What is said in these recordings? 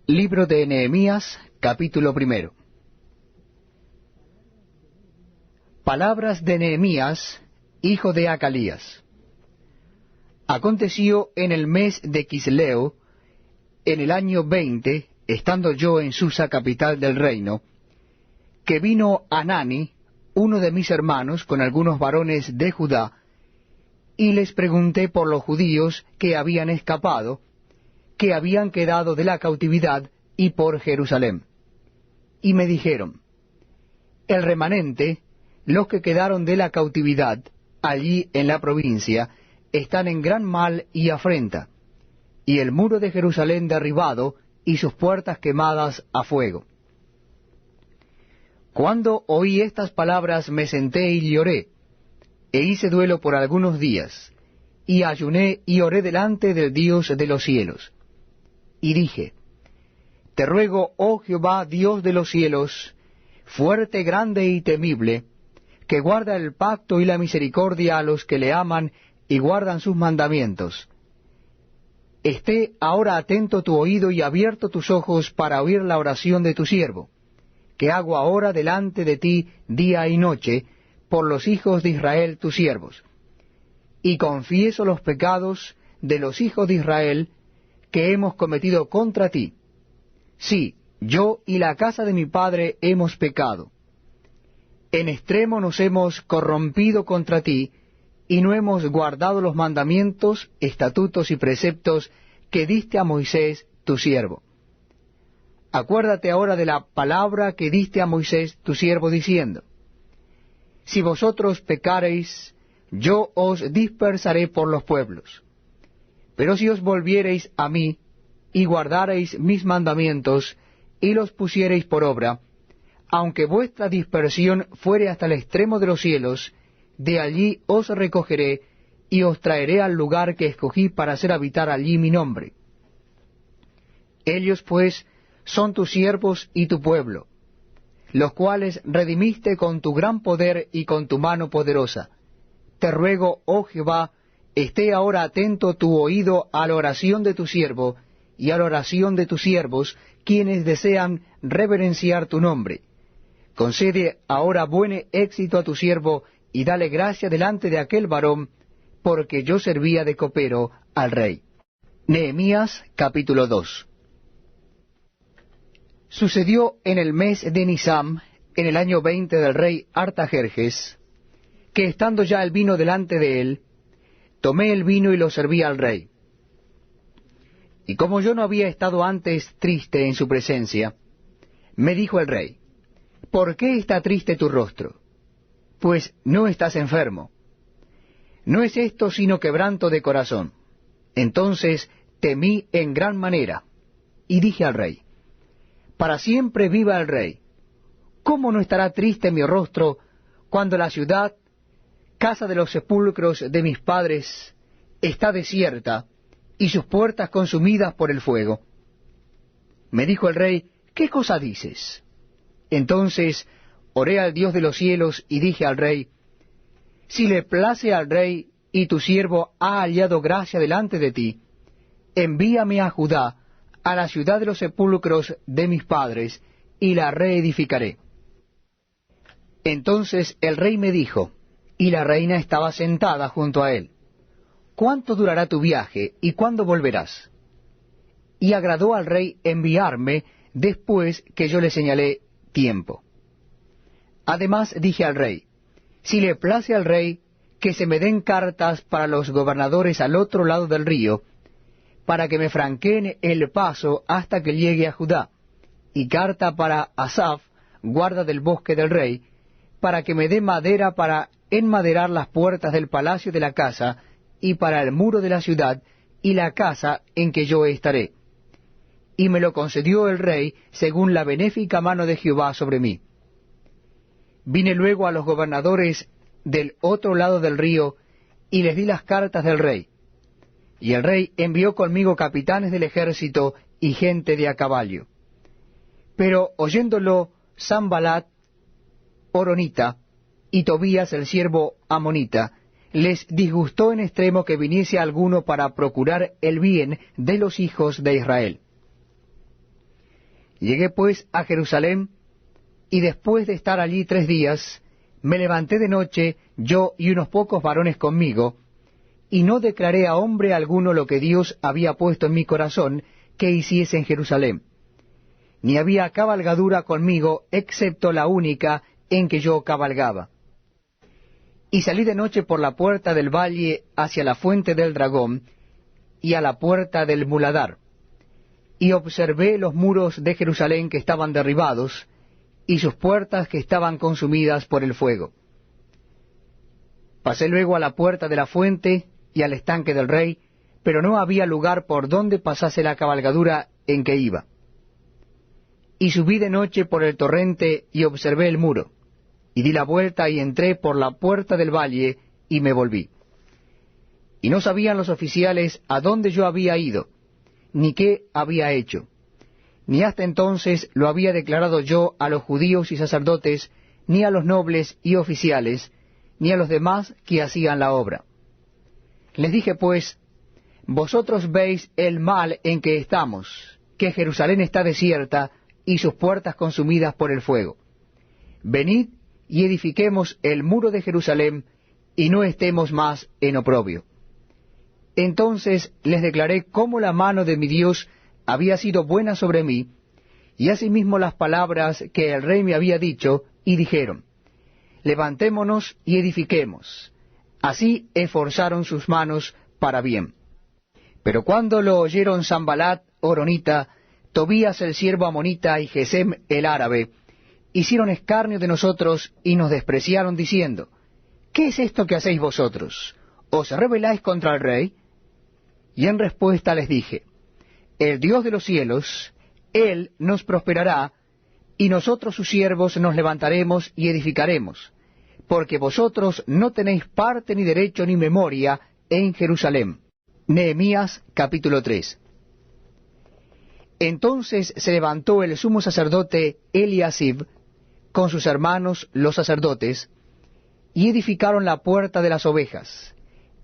Libro de Nehemías, capítulo 1. Palabras de Nehemías, hijo de Acalías. Aconteció en el mes de Quisleo, en el año 20, estando yo en Susa, capital del reino, que vino Hanani, uno de mis hermanos, con algunos varones de Judá, y les pregunté por los judíos que habían escapado, que habían quedado de la cautividad, y por Jerusalén. Y me dijeron: el remanente, los que quedaron de la cautividad, allí en la provincia, están en gran mal y afrenta, y el muro de Jerusalén derribado, y sus puertas quemadas a fuego. Cuando oí estas palabras me senté y lloré, e hice duelo por algunos días, y ayuné y oré delante del Dios de los cielos. Y dije: te ruego, oh Jehová, Dios de los cielos, fuerte, grande y temible, que guarda el pacto y la misericordia a los que le aman y guardan sus mandamientos. Esté ahora atento tu oído y abierto tus ojos para oír la oración de tu siervo, que hago ahora delante de ti día y noche, por los hijos de Israel tus siervos. Y confieso los pecados de los hijos de Israel que hemos cometido contra ti. Sí, yo y la casa de mi padre hemos pecado. En extremo nos hemos corrompido contra ti, y no hemos guardado los mandamientos, estatutos y preceptos que diste a Moisés tu siervo. Acuérdate ahora de la palabra que diste a Moisés tu siervo, diciendo: si vosotros pecareis, yo os dispersaré por los pueblos. Pero si os volviereis a mí, y guardareis mis mandamientos, y los pusiereis por obra, aunque vuestra dispersión fuere hasta el extremo de los cielos, de allí os recogeré, y os traeré al lugar que escogí para hacer habitar allí mi nombre. Ellos pues son tus siervos y tu pueblo, los cuales redimiste con tu gran poder y con tu mano poderosa. Te ruego, oh Jehová, esté ahora atento tu oído a la oración de tu siervo, y a la oración de tus siervos, quienes desean reverenciar tu nombre. Concede ahora buen éxito a tu siervo, y dale gracia delante de aquel varón, porque yo servía de copero al rey. Nehemías capítulo 2. Sucedió en el mes de Nisam, en el año 20 del rey Artajerjes, que estando ya el vino delante de él, tomé el vino y lo serví al rey. Y como yo no había estado antes triste en su presencia, me dijo el rey: ¿por qué está triste tu rostro? Pues no estás enfermo. No es esto sino quebranto de corazón. Entonces temí en gran manera, y dije al rey: para siempre viva el rey. ¿Cómo no estará triste mi rostro cuando la ciudad, casa de los sepulcros de mis padres, está desierta, y sus puertas consumidas por el fuego? Me dijo el rey: ¿qué cosa dices? Entonces oré al Dios de los cielos y dije al rey: si le place al rey y tu siervo ha hallado gracia delante de ti, envíame a Judá, a la ciudad de los sepulcros de mis padres, y la reedificaré. Entonces el rey me dijo, y la reina estaba sentada junto a él: ¿cuánto durará tu viaje, y cuándo volverás? Y agradó al rey enviarme después que yo le señalé tiempo. Además dije al rey: si le place al rey, que se me den cartas para los gobernadores al otro lado del río, para que me franqueen el paso hasta que llegue a Judá, y carta para Asaf, guarda del bosque del rey, para que me dé madera para enmaderar las puertas del palacio de la casa, y para el muro de la ciudad, y la casa en que yo estaré. Y me lo concedió el rey, según la benéfica mano de Jehová sobre mí. Vine luego a los gobernadores del otro lado del río, y les di las cartas del rey. Y el rey envió conmigo capitanes del ejército y gente de a caballo. Pero oyéndolo Sanballat horonita, y Tobías el siervo amonita, les disgustó en extremo que viniese alguno para procurar el bien de los hijos de Israel. Llegué pues a Jerusalén, y después de estar allí 3 días, me levanté de noche, yo y unos pocos varones conmigo, y no declaré a hombre alguno lo que Dios había puesto en mi corazón que hiciese en Jerusalén. Ni había cabalgadura conmigo, excepto la única en que yo cabalgaba. Y salí de noche por la puerta del valle hacia la fuente del dragón, y a la puerta del muladar, y observé los muros de Jerusalén que estaban derribados, y sus puertas que estaban consumidas por el fuego. Pasé luego a la puerta de la fuente y al estanque del rey, pero no había lugar por donde pasase la cabalgadura en que iba. Y subí de noche por el torrente y observé el muro, y di la vuelta y entré por la puerta del valle y me volví. Y no sabían los oficiales a dónde yo había ido, ni qué había hecho, ni hasta entonces lo había declarado yo a los judíos y sacerdotes, ni a los nobles y oficiales, ni a los demás que hacían la obra. Les dije pues, vosotros veis el mal en que estamos, que Jerusalén está desierta y sus puertas consumidas por el fuego. Venid y edifiquemos el muro de Jerusalén, y no estemos más en oprobio. Entonces les declaré cómo la mano de mi Dios había sido buena sobre mí, y asimismo las palabras que el rey me había dicho, y dijeron, levantémonos y edifiquemos. Así esforzaron sus manos para bien. Pero cuando lo oyeron Sanballat horonita, Tobías el siervo amonita y Gesem el árabe, hicieron escarnio de nosotros y nos despreciaron diciendo, ¿qué es esto que hacéis vosotros? ¿Os rebeláis contra el rey? Y en respuesta les dije, el Dios de los cielos, Él nos prosperará, y nosotros sus siervos nos levantaremos y edificaremos, porque vosotros no tenéis parte ni derecho ni memoria en Jerusalén. Nehemías capítulo 3. Entonces se levantó el sumo sacerdote Eliasib con sus hermanos los sacerdotes, y edificaron la puerta de las ovejas.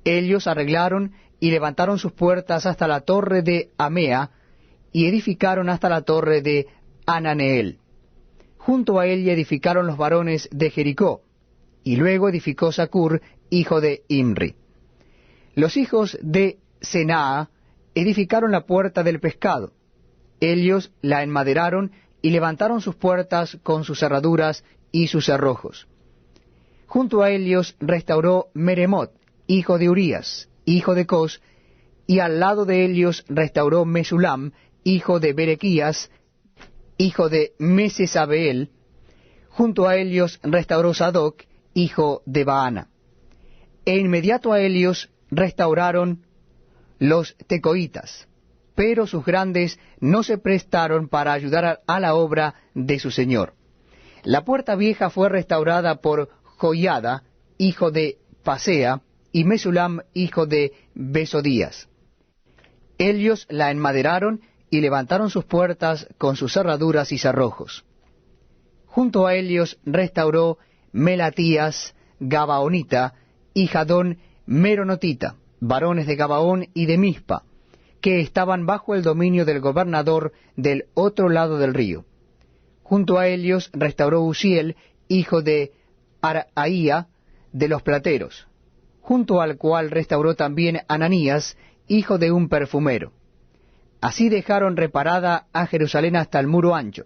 Ellos arreglaron y levantaron sus puertas hasta la torre de Amea, y edificaron hasta la torre de Ananeel. Junto a ella edificaron los varones de Jericó, y luego edificó Sacur, hijo de Imri. Los hijos de Senaa edificaron la puerta del pescado. Ellos la enmaderaron y levantaron sus puertas con sus cerraduras y sus cerrojos. Junto a ellos restauró Meremot, hijo de Urías, hijo de Cos, y al lado de ellos restauró Mesulam, hijo de Berequías, hijo de Mesesabeel. Junto a ellos restauró Sadoc, hijo de Baana. E inmediato a ellos restauraron los tecoitas, pero sus grandes no se prestaron para ayudar a la obra de su señor. La puerta vieja fue restaurada por Joiada, hijo de Pasea, y Mesulam, hijo de Besodías. Ellos la enmaderaron y levantaron sus puertas con sus cerraduras y cerrojos. Junto a ellos restauró Melatías, Gabaonita, y Jadón, Meronotita, varones de Gabaón y de Mispa, que estaban bajo el dominio del gobernador del otro lado del río. Junto a ellos restauró Uziel, hijo de Araía, de los plateros, junto al cual restauró también Ananías, hijo de un perfumero. Así dejaron reparada a Jerusalén hasta el muro ancho.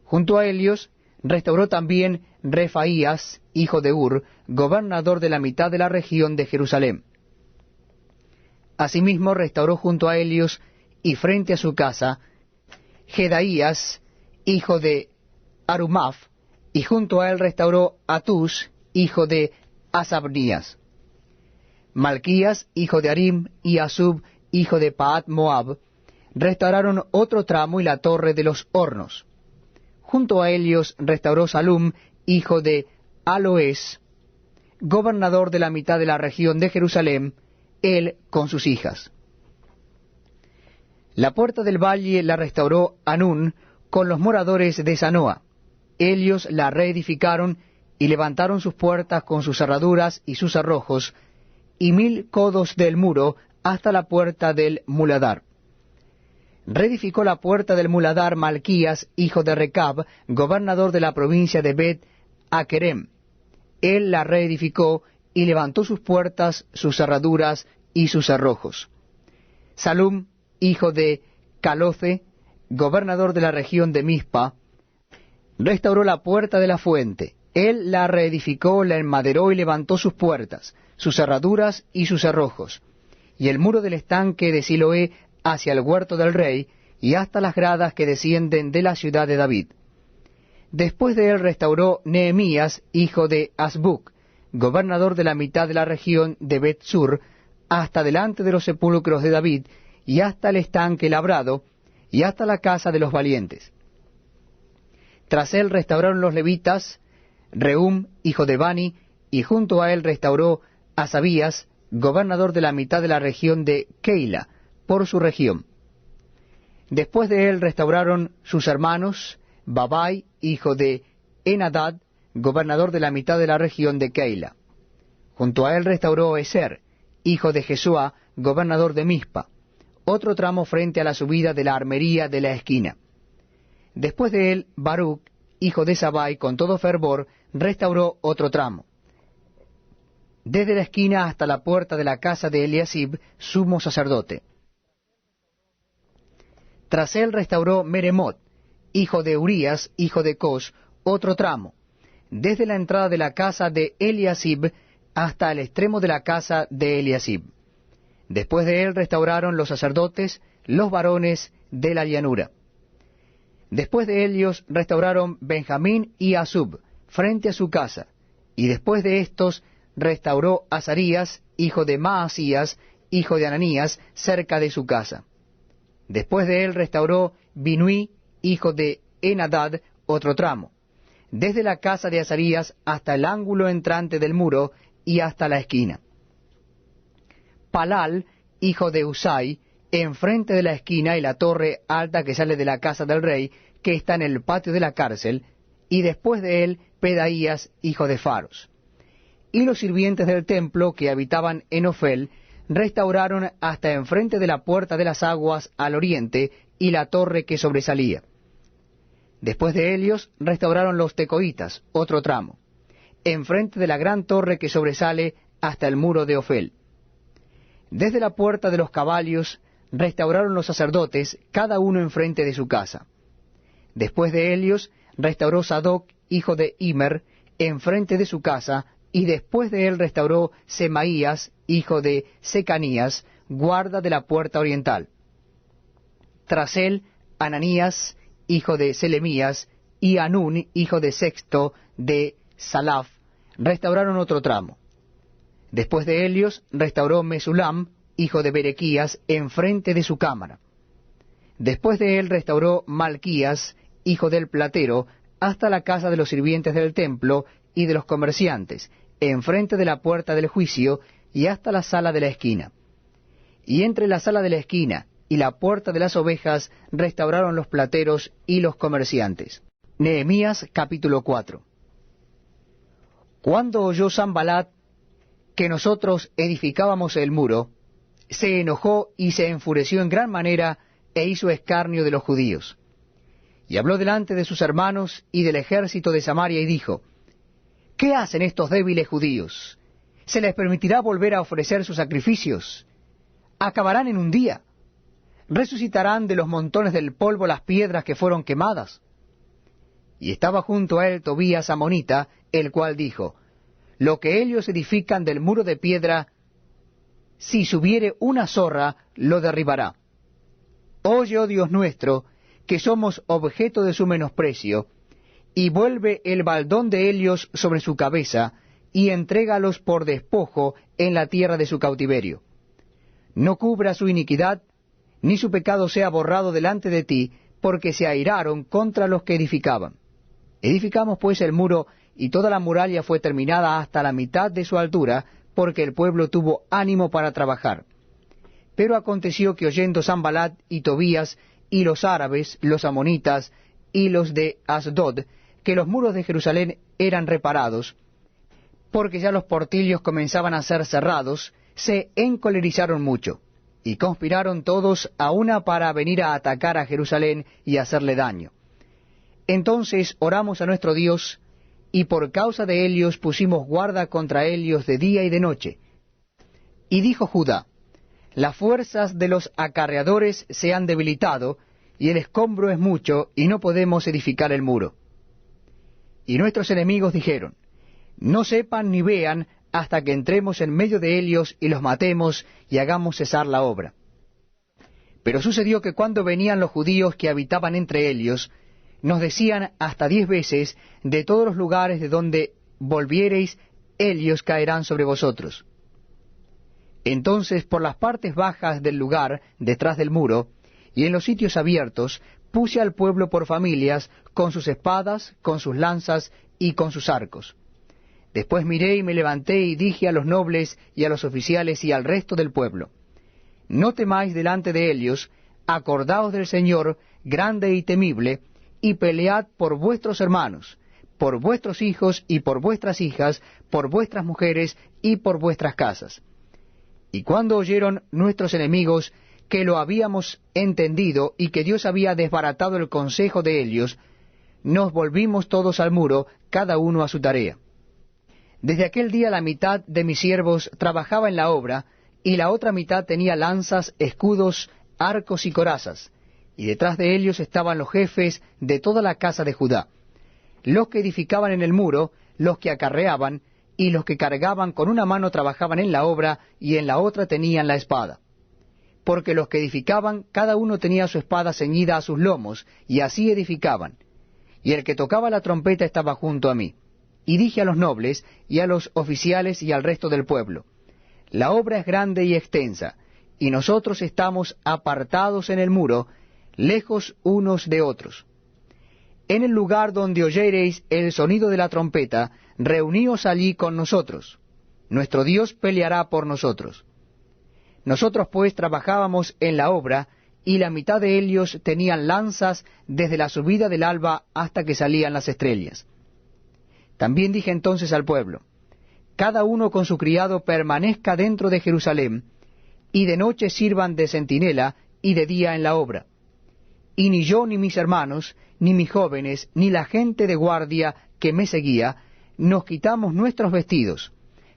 Junto a ellos restauró también Refaías, hijo de Ur, gobernador de la mitad de la región de Jerusalén. Asimismo restauró junto a ellos y frente a su casa Jedaías, hijo de Arumaf, y junto a él restauró Atus, hijo de Asabnías. Malquías, hijo de Arim, y Asub, hijo de Paat Moab, restauraron otro tramo y la torre de los hornos. Junto a ellos restauró Salum, hijo de Aloes, gobernador de la mitad de la región de Jerusalén, él con sus hijas. La puerta del valle la restauró Anún con los moradores de Zanoa. Ellos la reedificaron y levantaron sus puertas con sus cerraduras y sus cerrojos, y 1000 codos del muro hasta la puerta del muladar. reedificó la puerta del muladar Malquías, hijo de Recab, gobernador de la provincia de Bet-Akerem. Él la reedificó y levantó sus puertas, sus cerraduras y sus cerrojos. Salum, hijo de Caloce, gobernador de la región de Mizpa, restauró la puerta de la fuente. Él la reedificó, la enmaderó y levantó sus puertas, sus cerraduras y sus cerrojos, y el muro del estanque de Siloé hacia el huerto del rey, y hasta las gradas que descienden de la ciudad de David. Después de él restauró Nehemías, hijo de Asbuc, gobernador de la mitad de la región de Bet-Sur, hasta delante de los sepulcros de David, y hasta el estanque labrado, y hasta la casa de los valientes. Tras él restauraron los levitas, Rehum, hijo de Bani, y junto a él restauró Asabías, gobernador de la mitad de la región de Keila, por su región. Después de él restauraron sus hermanos, Babai, hijo de Enadad, gobernador de la mitad de la región de Keila. Junto a él restauró Eser, hijo de Jesúa, gobernador de Mizpa, otro tramo frente a la subida de la armería de la esquina. Después de él, Baruch, hijo de Sabai, con todo fervor, restauró otro tramo, desde la esquina hasta la puerta de la casa de Eliasib, sumo sacerdote. Tras él restauró Meremot, hijo de Urías, hijo de Cos, otro tramo, desde la entrada de la casa de Eliasib hasta el extremo de la casa de Eliasib. Después de él restauraron los sacerdotes, los varones de la llanura. Después de ellos restauraron Benjamín y Asub, frente a su casa, y después de estos restauró Azarías, hijo de Maasías, hijo de Ananías, cerca de su casa. Después de él restauró Binui, hijo de Enadad, otro tramo, desde la casa de Azarías hasta el ángulo entrante del muro y hasta la esquina. Palal, hijo de Usai, enfrente de la esquina y la torre alta que sale de la casa del rey, que está en el patio de la cárcel, y después de él Pedaías, hijo de Faros. Y los sirvientes del templo que habitaban en Ofel restauraron hasta enfrente de la puerta de las aguas al oriente y la torre que sobresalía. Después de ellos restauraron los tecoitas, otro tramo, enfrente de la gran torre que sobresale hasta el muro de Ofel. Desde la puerta de los caballos restauraron los sacerdotes, cada uno enfrente de su casa. Después de ellos restauró Sadoc, hijo de Immer, enfrente de su casa, y después de él restauró Semaías, hijo de Secanías, guarda de la puerta oriental. Tras él, Ananías, hijo de Selemías, y Anún, hijo de Sexto, de Salaf, restauraron otro tramo. Después de ellos restauró Mesulam, hijo de Berequías, enfrente de su cámara. Después de él restauró Malquías, hijo del platero, hasta la casa de los sirvientes del templo y de los comerciantes, enfrente de la puerta del juicio y hasta la sala de la esquina. Y entre la sala de la esquina y la puerta de las ovejas restauraron los plateros y los comerciantes. Nehemías capítulo 4. Cuando oyó Sanballat que nosotros edificábamos el muro, se enojó y se enfureció en gran manera e hizo escarnio de los judíos. Y habló delante de sus hermanos y del ejército de Samaria y dijo: ¿Qué hacen estos débiles judíos? ¿Se les permitirá volver a ofrecer sus sacrificios? ¿Acabarán en un día? ¿Resucitarán de los montones del polvo las piedras que fueron quemadas? Y estaba junto a él Tobías amonita, el cual dijo: Lo que ellos edifican del muro de piedra, si subiere una zorra, lo derribará. Oye, oh Dios nuestro, que somos objeto de su menosprecio, y vuelve el baldón de ellos sobre su cabeza, y entrégalos por despojo en la tierra de su cautiverio. No cubra su iniquidad, ni su pecado sea borrado delante de ti, porque se airaron contra los que edificaban. Edificamos pues el muro, y toda la muralla fue terminada hasta la mitad de su altura, porque el pueblo tuvo ánimo para trabajar. Pero aconteció que oyendo Sanballat y Tobías, y los árabes, los amonitas, y los de Asdod, que los muros de Jerusalén eran reparados, porque ya los portillos comenzaban a ser cerrados, se encolerizaron mucho. y conspiraron todos a una para venir a atacar a Jerusalén y hacerle daño. Entonces oramos a nuestro Dios, y por causa de ellos pusimos guarda contra ellos de día y de noche. Y dijo Judá: las fuerzas de los acarreadores se han debilitado, y el escombro es mucho, y no podemos edificar el muro. Y nuestros enemigos dijeron: no sepan ni vean hasta que entremos en medio de ellos y los matemos y hagamos cesar la obra. Pero sucedió que cuando venían los judíos que habitaban entre ellos, nos decían hasta 10 veces: de todos los lugares de donde volviereis, ellos caerán sobre vosotros. Entonces por las partes bajas del lugar, detrás del muro, y en los sitios abiertos, puse al pueblo por familias, con sus espadas, con sus lanzas y con sus arcos. Después miré y me levanté y dije a los nobles y a los oficiales y al resto del pueblo: no temáis delante de ellos, acordaos del Señor, grande y temible, y pelead por vuestros hermanos, por vuestros hijos y por vuestras hijas, por vuestras mujeres y por vuestras casas. Y cuando oyeron nuestros enemigos que lo habíamos entendido y que Dios había desbaratado el consejo de ellos, nos volvimos todos al muro, cada uno a su tarea. Desde aquel día la mitad de mis siervos trabajaba en la obra, y la otra mitad tenía lanzas, escudos, arcos y corazas, y detrás de ellos estaban los jefes de toda la casa de Judá, los que edificaban en el muro, los que acarreaban, y los que cargaban con una mano trabajaban en la obra, y en la otra tenían la espada. Porque los que edificaban, cada uno tenía su espada ceñida a sus lomos, y así edificaban. Y el que tocaba la trompeta estaba junto a mí. Y dije a los nobles, y a los oficiales, y al resto del pueblo: la obra es grande y extensa, y nosotros estamos apartados en el muro, lejos unos de otros. En el lugar donde oyereis el sonido de la trompeta, reuníos allí con nosotros. Nuestro Dios peleará por nosotros. Nosotros pues trabajábamos en la obra, y la mitad de ellos tenían lanzas desde la subida del alba hasta que salían las estrellas. También dije entonces al pueblo: cada uno con su criado permanezca dentro de Jerusalén, y de noche sirvan de centinela, y de día en la obra. Y ni yo, ni mis hermanos, ni mis jóvenes, ni la gente de guardia que me seguía, nos quitamos nuestros vestidos.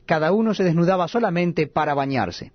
Cada uno se desnudaba solamente para bañarse.